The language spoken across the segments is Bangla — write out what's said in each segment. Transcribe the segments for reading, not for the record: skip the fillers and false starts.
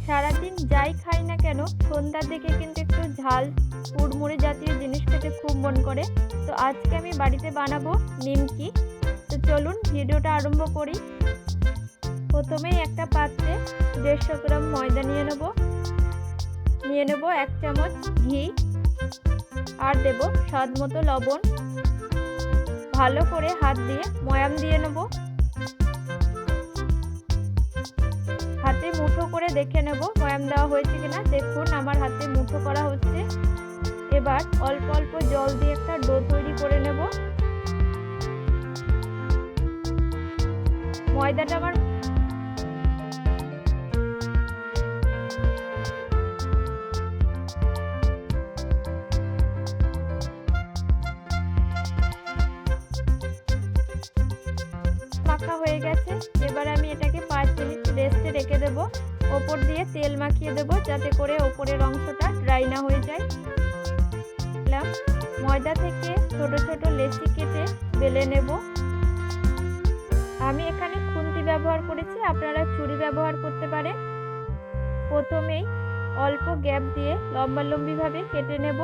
সারাদিন যাই খাই না কেন সন্ধ্যার দিকে কিন্তু একটু ঝাল কুড়মুড়ে জাতীয় জিনিস খেতে খুব মন করে। তো আজকে আমি বাড়িতে বানাবো নিমকি। তো চলুন ভিডিওটা আরম্ভ করি। প্রথমেই একটা পাত্রে 150 গ্রাম ময়দা নিয়ে নেব 1 চামচ ঘি আর দেব স্বাদ মতো লবণ। ভালো করে হাত দিয়ে ময়াম দিয়ে নেব। হাতে মুঠো করে দেখে নেব ময়াম দেওয়া হয়েছে কিনা। দেখুন আমার হাতে মুঠো করা হচ্ছে। এবার অল্প অল্প জল দিয়ে একটা ডো তৈরি করে নেব। ময়দাটা আমার মাখা হয়ে গেছে। এবার আমি এটাকে 5 মিনিট রেস্টে রেখে দেব। ওপর দিয়ে তেল মাখিয়ে দেব যাতে করে ওপরের অংশটা ড্রাই না হয়ে যায়। ময়দা থেকে ছোট ছোট লেচি কেটে বেলে নেব। আমি এখানে খুন্তি ব্যবহার করেছি, আপনারা ছুরি ব্যবহার করতে পারেন। প্রথমেই অল্প গ্যাপ দিয়ে লম্বালম্বিভাবে কেটে নেব।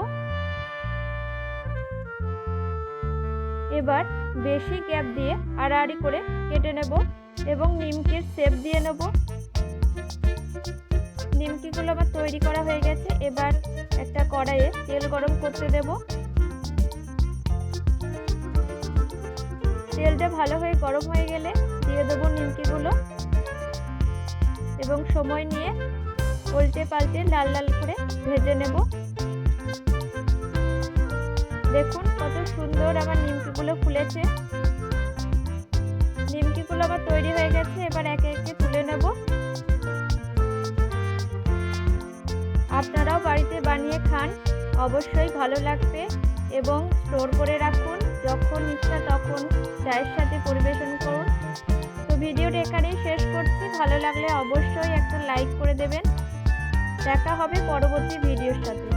এবার বেশি গ্যাপ দিয়ে আড়াআড়ি করে কেটে নেব এবং নিমকির শেপ দিয়ে নেব। নিমকিগুলো আমার তৈরি করা হয়ে গেছে। এবার একটা কড়াইয়ে তেল গরম করতে দেব। তেলটা ভালো হয়ে গরম হয়ে গেলে দিয়ে দেবো নিমকিগুলো এবং সময় নিয়ে উল্টে পাল্টে লাল লাল করে ভেজে নেব। দেখুন কত সুন্দর আমার নিমকিগুলো ফুলেছে। নিমকিগুলো আমার তৈরি হয়ে গেছে। এবার একে একে তুলে নেব। আপনারাও বাড়িতে বানিয়ে খান, অবশ্যই ভালো লাগবে এবং স্টোর করে রাখুন। যখন ইচ্ছা তখন চায়ের সাথে পরিবেশন করুন। তো ভিডিওটা এখানেই শেষ করছি। ভালো লাগলে অবশ্যই একটা লাইক করে দেবেন। দেখা হবে পরবর্তী ভিডিওর সাথে।